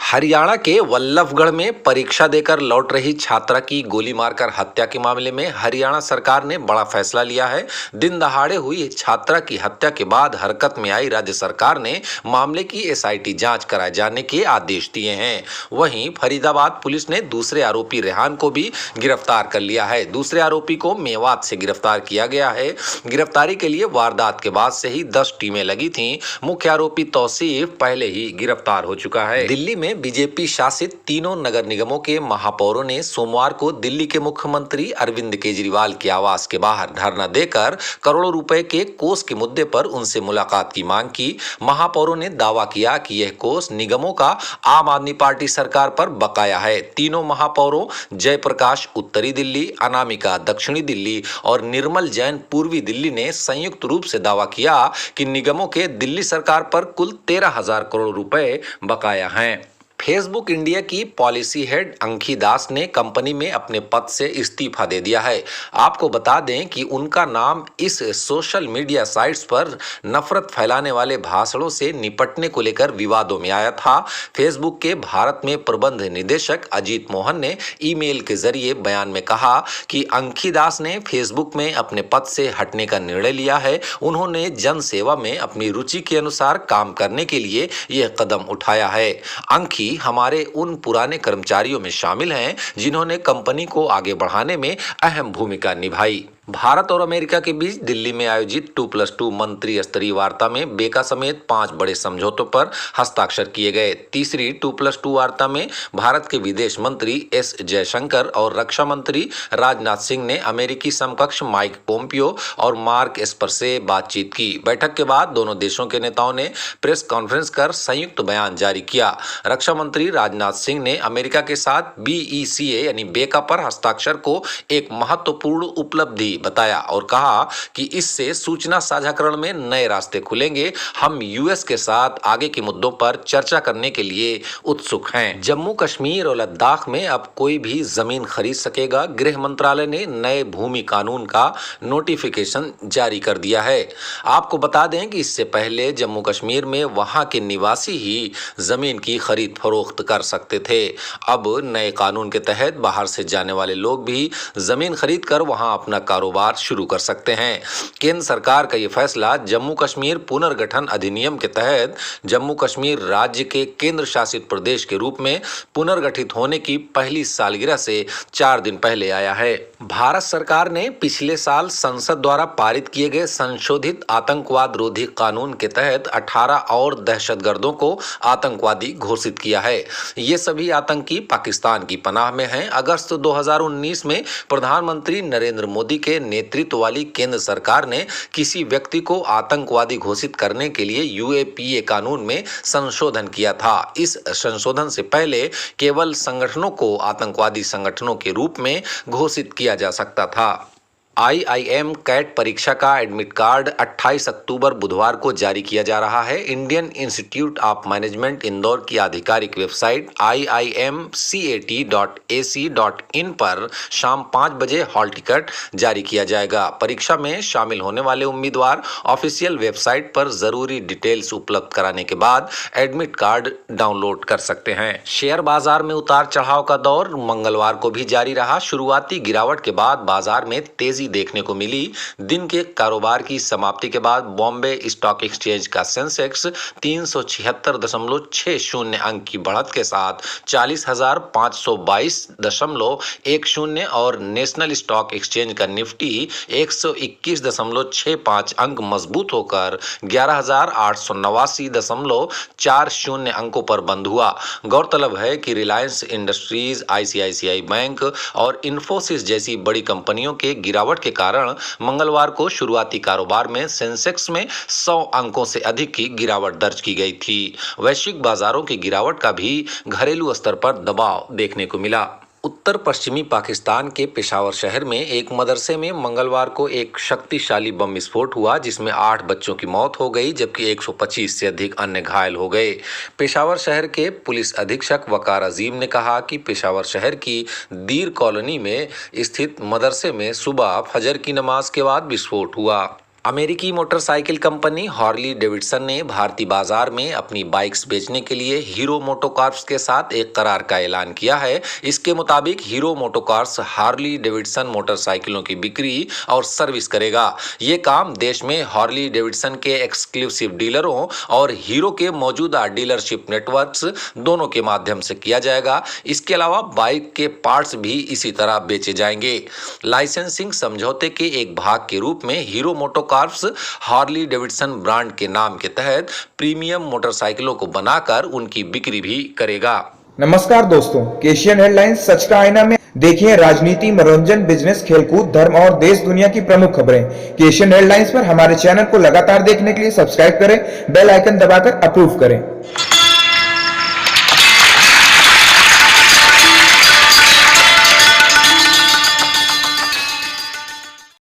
हरियाणा के वल्लभगढ़ में परीक्षा देकर लौट रही छात्रा की गोली मारकर हत्या के मामले में हरियाणा सरकार ने बड़ा फैसला लिया है। दिन दहाड़े हुई छात्रा की हत्या के बाद हरकत में आई राज्य सरकार ने मामले की एसआईटी जांच कराए जाने के आदेश दिए हैं। वहीं फरीदाबाद पुलिस ने दूसरे आरोपी रेहान को भी गिरफ्तार कर लिया है। दूसरे आरोपी को मेवात से गिरफ्तार किया गया है। गिरफ्तारी के लिए वारदात के बाद से ही 10 टीमें लगी थीं। मुख्य आरोपी तौसीफ पहले ही गिरफ्तार हो चुका है। दिल्ली में बीजेपी शासित तीनों नगर निगमों के महापौरों ने सोमवार को दिल्ली के मुख्यमंत्री अरविंद केजरीवाल के आवास के बाहर धरना देकर करोड़ों रुपए के कोष के मुद्दे पर उनसे मुलाकात की मांग की। महापौरों ने दावा किया कि यह कोष निगमों का आम आदमी पार्टी सरकार पर बकाया है। तीनों महापौरों जयप्रकाश उत्तरी दिल्ली, अनामिका दक्षिणी दिल्ली और निर्मल जैन पूर्वी दिल्ली ने संयुक्त रूप से दावा किया कि निगमों के दिल्ली सरकार पर कुल 13,000 करोड़ रुपए बकाया हैं। फेसबुक इंडिया की पॉलिसी हेड अंकी दास ने कंपनी में अपने पद से इस्तीफा दे दिया है। आपको बता दें कि उनका नाम इस सोशल मीडिया साइट्स पर नफरत फैलाने वाले भाषणों से निपटने को लेकर विवादों में आया था। फेसबुक के भारत में प्रबंध निदेशक अजीत मोहन ने ईमेल के जरिए बयान में कहा कि अंकी दास ने फेसबुक में अपने पद से हटने का निर्णय लिया है। उन्होंने जन सेवा में अपनी रुचि के अनुसार काम करने के लिए यह कदम उठाया है। अंकी हमारे उन पुराने कर्मचारियों में शामिल हैं जिन्होंने कंपनी को आगे बढ़ाने में अहम भूमिका निभाई। भारत और अमेरिका के बीच दिल्ली में आयोजित 2+2 मंत्री स्तरीय वार्ता में बेका समेत 5 बड़े समझौतों पर हस्ताक्षर किए गए। तीसरी 2+2 वार्ता में भारत के विदेश मंत्री एस जयशंकर और रक्षा मंत्री राजनाथ सिंह ने अमेरिकी समकक्ष माइक पोम्पियो और मार्क एस्पर से बातचीत की। बैठक के बाद दोनों देशों के नेताओं ने प्रेस कॉन्फ्रेंस कर संयुक्त बयान जारी किया। रक्षा मंत्री राजनाथ सिंह ने अमेरिका के साथ BECA यानी बेका पर हस्ताक्षर को एक महत्वपूर्ण उपलब्धि बताया और कहा कि इससे सूचना साझाकरण में नए रास्ते खुलेंगे। हम यूएस के साथ आगे के मुद्दों पर चर्चा करने के लिए उत्सुक हैं। जम्मू कश्मीर और लद्दाख में अब कोई भी जमीन खरीद सकेगा। गृह मंत्रालय ने नए भूमि कानून का नोटिफिकेशन जारी कर दिया है। आपको बता दें कि इससे पहले जम्मू कश्मीर में वहां के निवासी ही जमीन की खरीद फरोख्त कर सकते थे। अब नए कानून के तहत बाहर से जाने वाले लोग भी जमीन खरीद कर वहां अपना कारोबार शुरू कर सकते हैं। केंद्र सरकार का यह फैसला जम्मू कश्मीर पुनर्गठन अधिनियम के तहत जम्मू कश्मीर राज्य के केंद्र शासित प्रदेश के रूप में पुनर्गठित होने की पहली सालगिरह से 4 दिन पहले आया है। भारत सरकार ने पिछले साल संसद द्वारा पारित किए गए संशोधित आतंकवाद रोधी कानून के तहत 18 और दहशतगर्दों को आतंकवादी घोषित किया है। ये सभी आतंकी पाकिस्तान की पनाह में हैं। अगस्त 2019 में प्रधानमंत्री नरेंद्र मोदी के नेतृत्व वाली केंद्र सरकार ने किसी व्यक्ति को आतंकवादी घोषित करने के लिए UAPA कानून में संशोधन किया था। इस संशोधन से पहले केवल संगठनों को आतंकवादी संगठनों के रूप में घोषित किया जा सकता था। IIM कैट परीक्षा का एडमिट कार्ड 28 अक्टूबर बुधवार को जारी किया जा रहा है। Indian institute of management Indore की आधिकारिक वेबसाइट iimcat.ac.in पर शाम 5 बजे हॉल टिकट जारी किया जाएगा। परीक्षा में शामिल होने वाले उम्मीदवार ऑफिशियल वेबसाइट पर जरूरी डिटेल्स उपलब्ध कराने के बाद एडमिट कार्ड डाउनलोड कर सकते हैं। शेयर बाजार में उतार चढ़ाव का दौर मंगलवार को भी जारी रहा। शुरुआती गिरावट के बाद बाजार में तेजी देखने को मिली। दिन के कारोबार की समाप्ति के बाद बॉम्बे स्टॉक एक्सचेंज का सेंसेक्स 376.60 अंक की बढ़त के साथ 40,522.10 और नेशनल स्टॉक एक्सचेंज का निफ्टी 121.65 अंक मजबूत होकर 11,889.40 अंकों पर बंद हुआ। गौरतलब है कि रिलायंस इंडस्ट्रीज, ICICI बैंक और इन्फोसिस जैसी बड़ी कंपनियों के गिरावट के कारण मंगलवार को शुरुआती कारोबार में सेंसेक्स में 100 अंकों से अधिक की गिरावट दर्ज की गई थी। वैश्विक बाजारों की गिरावट का भी घरेलू स्तर पर दबाव देखने को मिला। उत्तर पश्चिमी पाकिस्तान के पेशावर शहर में एक मदरसे में मंगलवार को एक शक्तिशाली बम विस्फोट हुआ जिसमें 8 बच्चों की मौत हो गई जबकि 125 से अधिक अन्य घायल हो गए। पेशावर शहर के पुलिस अधीक्षक वकार अजीम ने कहा कि पेशावर शहर की दीर कॉलोनी में स्थित मदरसे में सुबह फजर की नमाज के बाद विस्फोट हुआ। अमेरिकी मोटरसाइकिल कंपनी हार्ली डेविडसन ने भारतीय बाजार में अपनी बाइक्स बेचने के लिए हीरो मोटोकॉर्प्स के साथ एक करार का ऐलान किया है। इसके मुताबिक हीरो मोटोकॉर्प्स हार्ली डेविडसन मोटरसाइकिलों की बिक्री और सर्विस करेगा। ये काम देश में हार्ली डेविडसन के एक्सक्लूसिव डीलरों और हीरो के मौजूदा डीलरशिप नेटवर्क्स दोनों के माध्यम से किया जाएगा। इसके अलावा बाइक के पार्ट्स भी इसी तरह बेचे जाएंगे। लाइसेंसिंग समझौते के एक भाग के रूप में hero MotoCorps Harley Davidson brand के नाम के तहत प्रीमियम मोटरसाइकिलों को बनाकर उनकी बिक्री भी करेगा। नमस्कार दोस्तों, एशियन हेडलाइंस सच का आईना में देखिए राजनीति, मनोरंजन, बिजनेस, खेलकूद, धर्म और देश दुनिया की प्रमुख खबरें। एशियन हेडलाइंस पर हमारे चैनल को लगातार देखने के लिए सब्सक्राइब करें, बेल आइकन दबाकर अप्रूव करें।